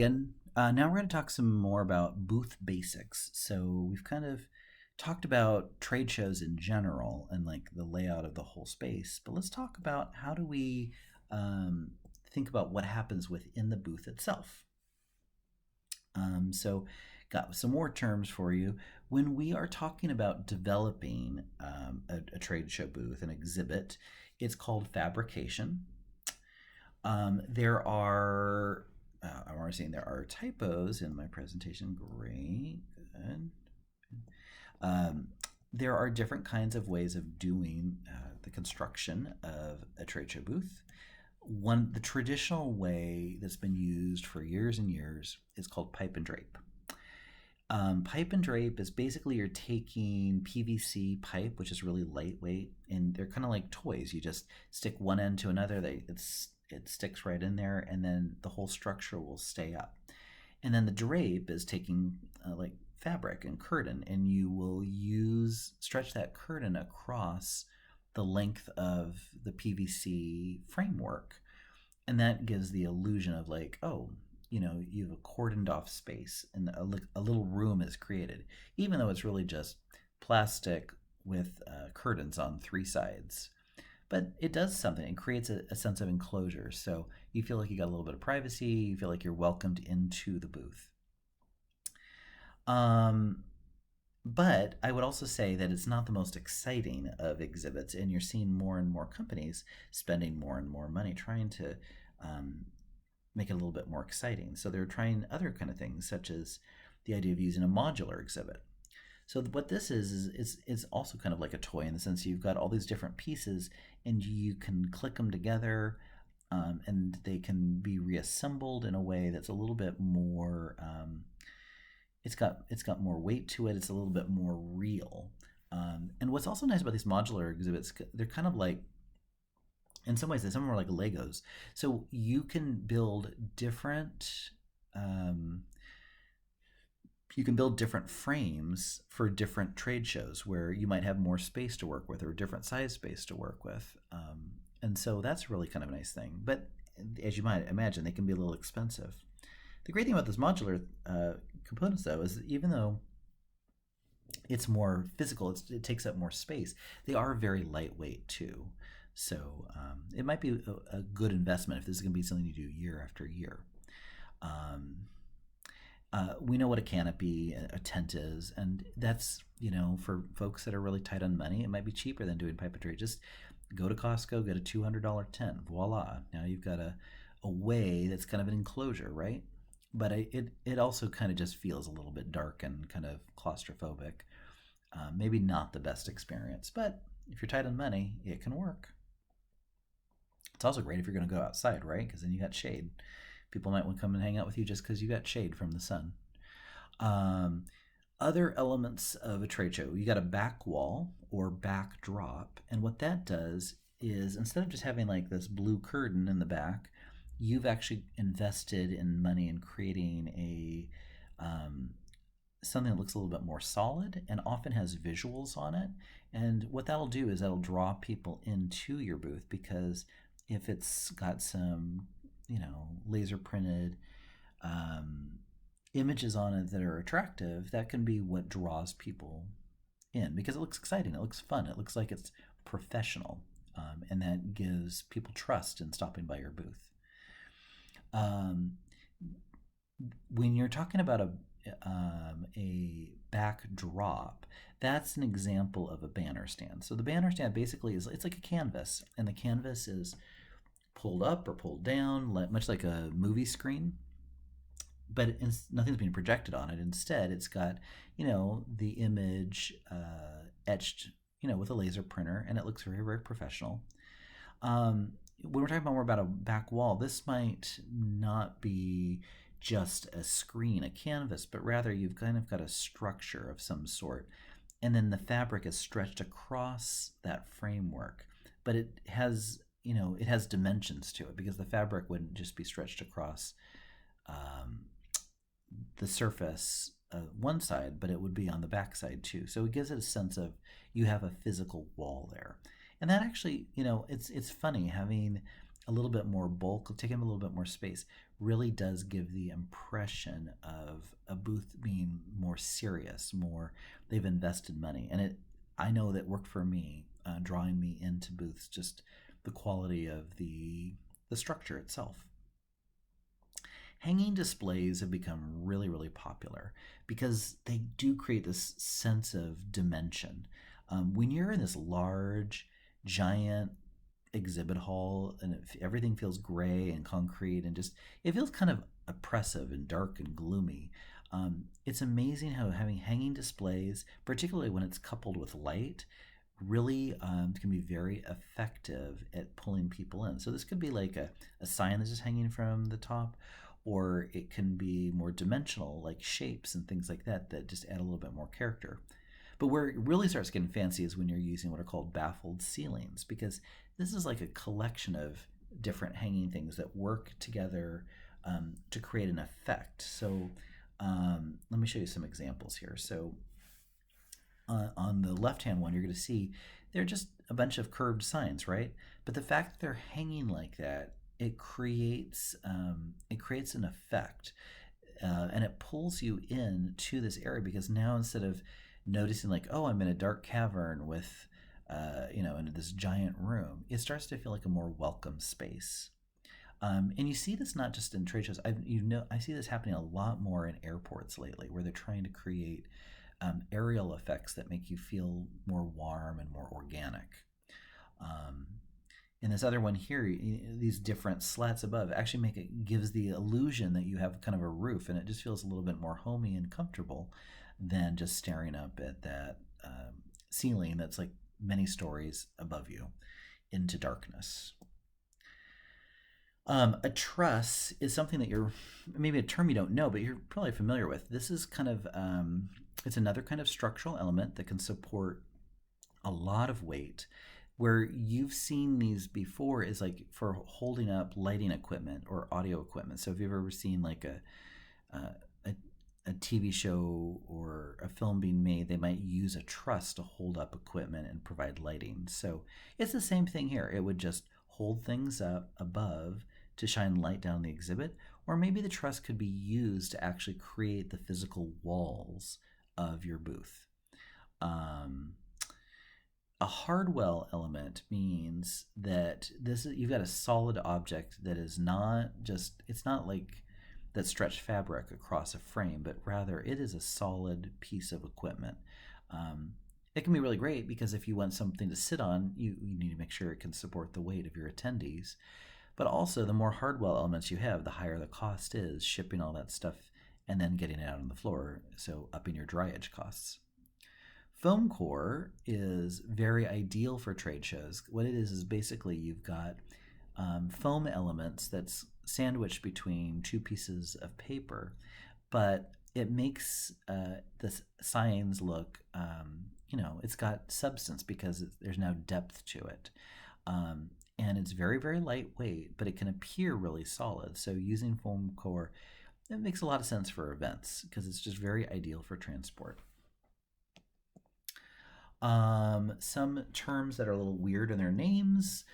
And now we're going to talk some more about booth basics. So we've kind of talked about trade shows in general and like the layout of the whole space, but let's talk about how do we um, think about what happens within the booth itself. So, got some more terms for you. When we are talking about developing a trade show booth, an exhibit, it's called fabrication. There are, I'm already saying there are typos in my presentation. Great, good. Um, there are different kinds of ways of doing the construction of a trade show booth. The traditional way that's been used for years and years is called pipe and drape. Pipe and drape is basically you're taking PVC pipe, which is really lightweight, and they're kind of like toys. You just stick one end to another. It sticks right in there, and then the whole structure will stay up. And then the drape is taking like fabric and curtain, and you will stretch that curtain across the length of the PVC framework, and that gives the illusion of like, oh, you have a cordoned off space and a little room is created, even though it's really just plastic with curtains on three sides. But it does something. It creates a sense of enclosure. So you feel like you got a little bit of privacy. You feel like you're welcomed into the booth. Um, but I would also say that it's not the most exciting of exhibits, and you're seeing more and more companies spending more and more money trying to um, make it a little bit more exciting. So they're trying other kind of things, such as the idea of using a modular exhibit. So what this is also kind of like a toy in the sense you've got all these different pieces and you can click them together, and they can be reassembled in a way that's a little bit more. It's got more weight to it. It's a little bit more real. And what's also nice about these modular exhibits, they're kind of like in some ways, some are like Legos. So you can build different. Um, you can build different frames for different trade shows where you might have more space to work with or different size space to work with. And so that's really kind of a nice thing. But as you might imagine, they can be a little expensive. The great thing about those modular components, though, is that even though it's more physical, it takes up more space, they are very lightweight too. So it might be a good investment if this is going to be something you do year after year. Um, we know what a canopy, a tent is, and that's, for folks that are really tight on money, it might be cheaper than doing pipe and drape. Just go to Costco, get a $200 tent. Voila! Now you've got a way that's kind of an enclosure, right? But it also kind of just feels a little bit dark and kind of claustrophobic. Maybe not the best experience, but if you're tight on money, it can work. It's also great if you're going to go outside, right? Because then you got shade. People might want to come and hang out with you just because you got shade from the sun. Um, Other elements of a trade show, you got a back wall or backdrop, and what that does is instead of just having like this blue curtain in the back, you've actually invested in money in creating a something that looks a little bit more solid and often has visuals on it. And what that'll do is that'll draw people into your booth because if it's got some, laser printed um, images on it that are attractive, that can be what draws people in because it looks exciting, it looks fun, it looks like it's professional, and that gives people trust in stopping by your booth. Um, when you're talking about a backdrop, that's an example of a banner stand. So the banner stand basically is it's like a canvas, and the canvas is pulled up or pulled down, much like a movie screen. But nothing's being projected on it. Instead, it's got the image etched with a laser printer, and it looks very very professional. When we're talking about more about a back wall, this might not be just a screen, a canvas, but rather you've kind of got a structure of some sort. And then the fabric is stretched across that framework. But it has dimensions to it because the fabric wouldn't just be stretched across um, the surface one side, but it would be on the back side too. So it gives it a sense of you have a physical wall there. And that actually, it's funny having a little bit more bulk, taking up a little bit more space, really does give the impression of a booth being more serious, more they've invested money. And I know that worked for me, drawing me into booths, just the quality of the structure itself. Hanging displays have become really, really popular because they do create this sense of dimension. When you're in this large, giant exhibit hall and everything feels gray and concrete and just it feels kind of oppressive and dark and gloomy. It's amazing how having hanging displays, particularly when it's coupled with light, really can be very effective at pulling people in. So this could be like a sign that's just hanging from the top, or it can be more dimensional, like shapes and things like that, that just add a little bit more character. But where it really starts getting fancy is when you're using what are called baffled ceilings, because this is like a collection of different hanging things that work together to create an effect. So let me show you some examples here. So on the left-hand one, you're going to see they're just a bunch of curved signs, right? But the fact that they're hanging like that, it creates an effect, and it pulls you in to this area, because now instead of noticing like, oh, I'm in a dark cavern with in this giant room, it starts to feel like a more welcome space. And you see this not just in trade shows. I see this happening a lot more in airports lately, where they're trying to create aerial effects that make you feel more warm and more organic. Um, in this other one here, these different slats above actually gives the illusion that you have kind of a roof, and it just feels a little bit more homey and comfortable than just staring up at that ceiling that's like many stories above you into darkness. A truss is something that you're maybe a term you don't know, but you're probably familiar with. This is kind of it's another kind of structural element that can support a lot of weight. Where you've seen these before is like for holding up lighting equipment or audio equipment. So if you've ever seen like a, a TV show or a film being made, they might use a truss to hold up equipment and provide lighting. So it's the same thing here. It would just hold things up above to shine light down the exhibit, or maybe the truss could be used to actually create the physical walls of your booth. A hardwell element means that you've got a solid object that is not just, it's not like that stretched fabric across a frame, but rather it is a solid piece of equipment. It can be really great because if you want something to sit on, you need to make sure it can support the weight of your attendees. But also, the more hardwell elements you have, the higher the cost is shipping all that stuff and then getting it out on the floor, so upping your dryage costs. Foam core is very ideal for trade shows. What it is basically you've got foam elements that's sandwiched between two pieces of paper, but it makes the signs look, it's got substance because there's now depth to it. And it's very, very lightweight, but it can appear really solid. So using foam core, it makes a lot of sense for events because it's just very ideal for transport. Some terms that are a little weird in their names.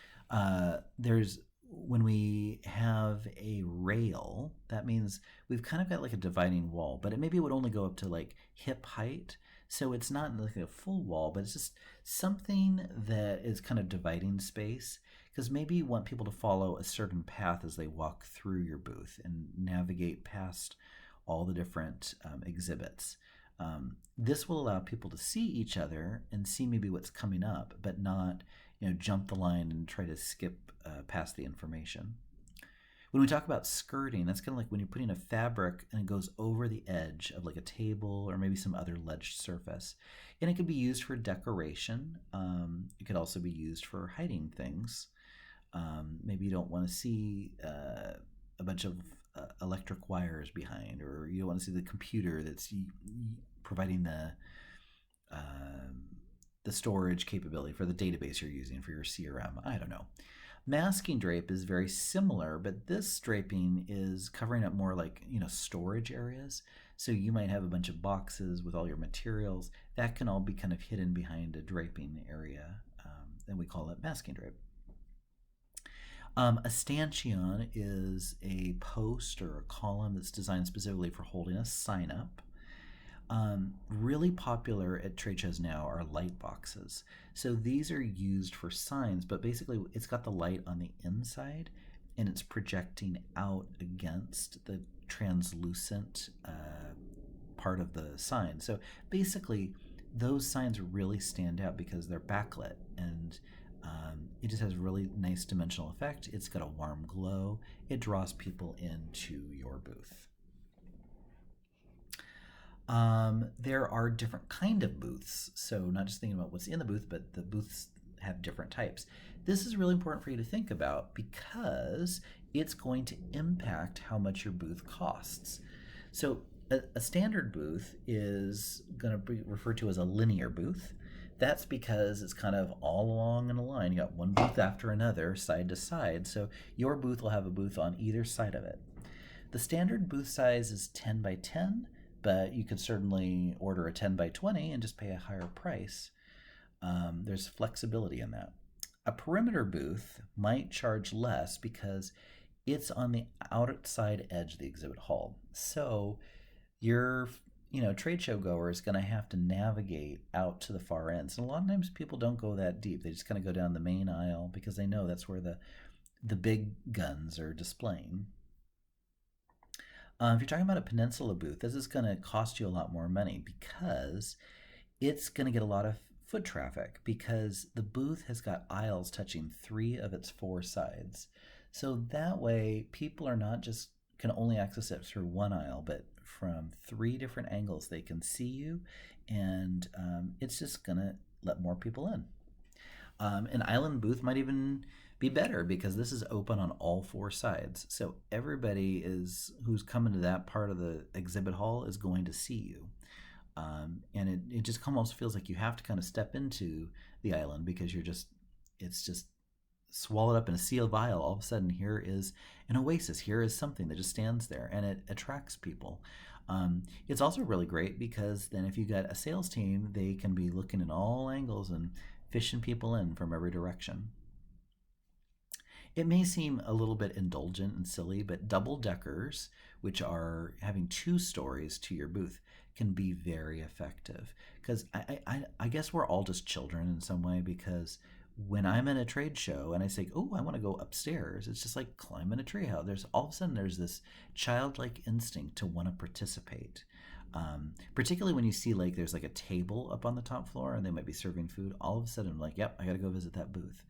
There's when we have a rail, that means we've kind of got like a dividing wall, but maybe it would only go up to like hip height. So it's not like a full wall, but it's just something that is kind of dividing space, because maybe you want people to follow a certain path as they walk through your booth and navigate past all the different exhibits. This will allow people to see each other and see maybe what's coming up, but not jump the line and try to skip past the information. When we talk about skirting, that's kind of like when you're putting a fabric and it goes over the edge of like a table or maybe some other ledged surface. And it could be used for decoration. It could also be used for hiding things. Maybe you don't want to see a bunch of electric wires behind, or you don't want to see the computer that's providing the storage capability for the database you're using for your CRM. I don't know. Masking drape is very similar, but this draping is covering up more like storage areas. So you might have a bunch of boxes with all your materials that can all be kind of hidden behind a draping area, and we call it masking drape. A stanchion is a post or a column that's designed specifically for holding a sign up. Really popular at trade shows now are light boxes. So these are used for signs, but basically it's got the light on the inside and it's projecting out against the translucent part of the sign. So basically, those signs really stand out because they're backlit and it just has a really nice dimensional effect. It's got a warm glow. It draws people into your booth. There are different kind of booths, so not just thinking about what's in the booth, but the booths have different types. This is really important for you to think about because it's going to impact how much your booth costs. So a standard booth is going to be referred to as a linear booth. That's because it's kind of all along in a line. You got one booth after another, side to side. So your booth will have a booth on either side of it. The standard booth size is 10 by 10, but you could certainly order a 10 by 20 and just pay a higher price. There's flexibility in that. A perimeter booth might charge less because it's on the outside edge of the exhibit hall. So your trade show goer is going to have to navigate out to the far ends. And a lot of times people don't go that deep. They just kind of go down the main aisle because they know that's where the big guns are displaying. If you're talking about a peninsula booth, this is going to cost you a lot more money because it's going to get a lot of foot traffic because the booth has got aisles touching 3 of its 4 sides. So that way, people are not just can only access it through one aisle, but from 3 different angles they can see you, and it's just going to let more people in. An island booth might even be better because this is open on all 4 sides. So everybody who's coming to that part of the exhibit hall is going to see you. And it just almost feels like you have to kind of step into the island because it's just swallowed up in a sea of aisle. All of a sudden, here is an oasis. Here is something that just stands there, and it attracts people. It's also really great because then if you got a sales team, they can be looking in all angles and fishing people in from every direction. It may seem a little bit indulgent and silly, but double deckers, which are having 2 stories to your booth, can be very effective. Because I guess we're all just children in some way because when I'm in a trade show and I say, oh, I want to go upstairs, it's just like climbing a treehouse. There's all of a sudden there's this childlike instinct to want to participate. Particularly when you see like there's like a table up on the top floor and they might be serving food. All of a sudden I'm like, yep, I got to go visit that booth.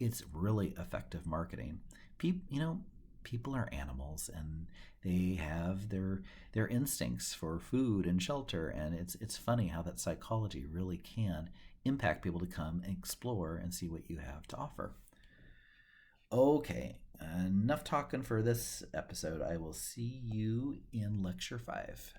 It's really effective marketing. People are animals and they have their instincts for food and shelter, and it's funny how that psychology really can impact people to come and explore and see what you have to offer. Okay, enough talking for this episode. I will see you in lecture 5.